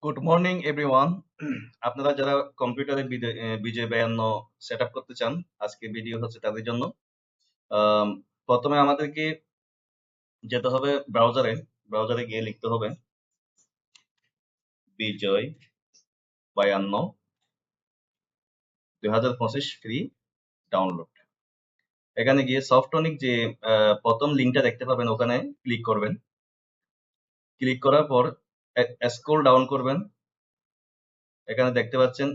Good morning everyone. আপনারা যারা কম্পিউটারে বিজয় 52 সেট আপ করতে চান, আজকে ভিডিও হচ্ছে তাদের জন্য। আম, প্রথমে আমাদেরকে যেতে হবে ব্রাউজারে। ব্রাউজারে গিয়ে লিখতে হবে বিজয় 52 2025 ফ্রি ডাউনলোড। এখানে গিয়ে সফটনিক যে প্রথম লিঙ্কটা দেখতে পাবেন ওখানে ক্লিক করবেন। ক্লিক করার পর স্ক্রল ডাউন করবেন। এখানে দেখতে পাচ্ছেন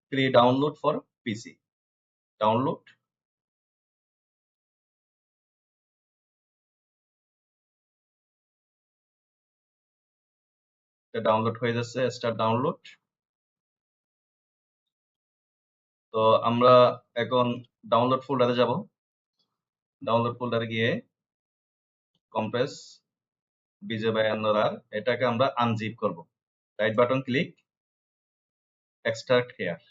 free download for PC. Download download হয়ে যাচ্ছে, স্টার্ট ডাউনলোড। তো আমরা এখন ডাউনলোড ফোল্ডারে যাব। ডাউনলোড ফোল্ডারে গিয়ে কম্প্রেস বিজয় 52 এটাকে আমরা আনজিপ করব। Right button click, extract here.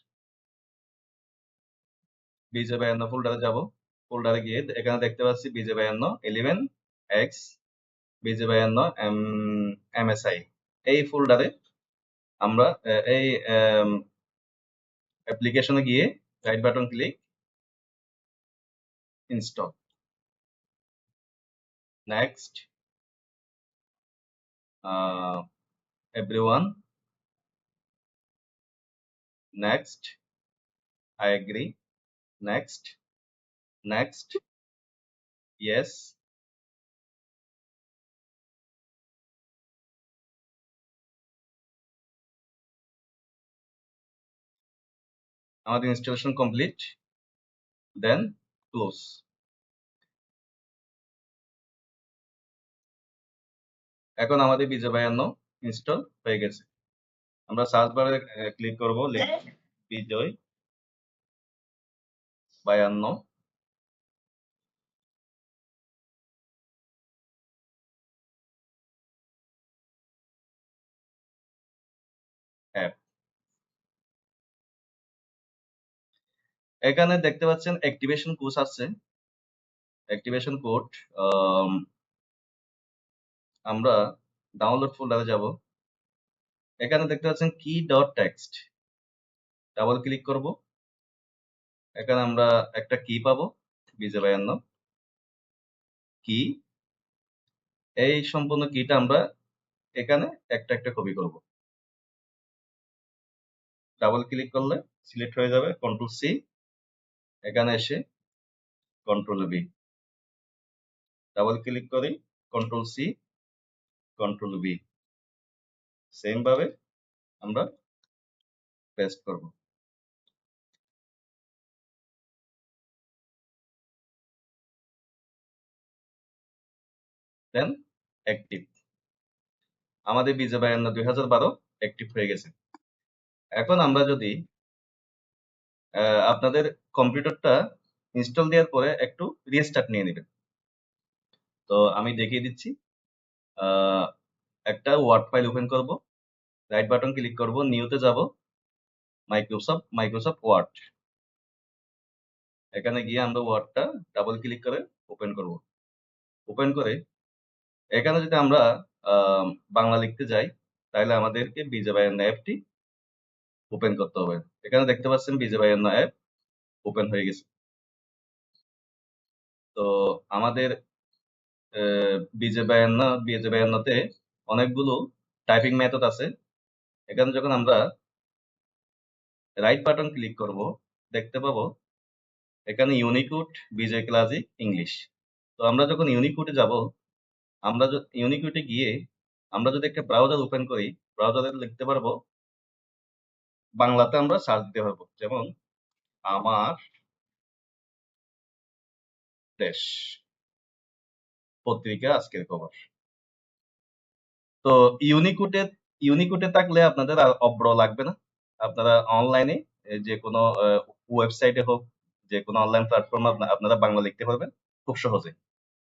Bijoy 52 ফোল্ডারে যাব। ফোল্ডারে গিয়ে এখানে দেখতে পাচ্ছি বিজয় 52 11 এক্স বিজয় 52 এমএসআই। এই ফোল্ডারে আমরা এই অ্যাপ্লিকেশনে গিয়ে right button click, install, next, everyone, next, I agree, next, next, yes. আমাদের ইনস্টলেশন কমপ্লিট, দেন ক্লোজ। এখন আমাদের বিজয় 52 ইনস্টল হয়ে গেছে। আমরা সার্চ বারে ক্লিক করব, বিজয় 52 অ্যাপ। এখানে দেখতে পাচ্ছেন অ্যাক্টিভেশন কোড আছে। অ্যাক্টিভেশন কোড আমরা ডাউনলোড ফোল্ডারে যাব। এখানে দেখতে পাচ্ছেন কি ডট টেক্সট, ডাবল ক্লিক করব। এখানে আমরা একটা কি পাবো, বিজয় 52 কি। এই সম্পূর্ণ কিটা আমরা এখানে একটা একটা কপি করব। ডাবল ক্লিক করলে সিলেক্ট হয়ে যাবে, কন্ট্রোল সি, এখানে এসে কন্ট্রোল বি, ডাবল ক্লিক করি, control C, control B, same ভাবে আমরা পেস্ট করব। Then active. আমাদের বিজয় 52 2012 অ্যাক্টিভ হয়ে গেছে। এখন আমরা যদি আপনাদের কম্পিউটারটা ইনস্টল দেওয়ার পরে একটু রিস্টার্ট নিয়ে নেবেন। তো আমি দেখিয়ে দিচ্ছি। একটা ওয়ার্ড ফাইল ওপেন করব, রাইট বাটন ক্লিক করব, নিউতে যাব, মাইক্রোসফট ওয়ার্ড। এখানে গিয়ে আমরা ওয়ার্ডটা ডাবল ক্লিক করে ওপেন করব। ওপেন করে এখানে যদি আমরা বাংলা লিখতে যাই, তাহলে আমাদেরকে বিজয় 52 অ্যাপটি ওপেন করতে হবে। এখানে দেখতে পাচ্ছেন বিজয় 52 অ্যাপ ওপেন হয়ে গেছে। তো আমাদের বিজয় 52 তে অনেকগুলো টাইপিং মেথড আছে। এখানে যখন আমরা রাইট বাটন ক্লিক করব, দেখতে পাবো এখানে ইউনিকোড, বিজয় ক্লাসিক, ইংলিশ। তো আমরা যখন ইউনিকোডে যাব, আমরা ইউনিকোডে গিয়ে আমরা যদি একটা ব্রাউজার ওপেন করি, ব্রাউজারে লিখতে পারবো, বাংলাতে আমরা সার্চ দিতে পারবো, যেমন আমার দেশ পত্রিকা আজকের খবর। তো ইউনিকোডে ইউনিকোডে থাকলে আপনাদের আর অব্র লাগবে না। আপনারা অনলাইনে যে কোনো ওয়েবসাইটে হোক, যে কোনো অনলাইন প্ল্যাটফর্মে আপনারা বাংলা লিখতে পারবেন খুব সহজে।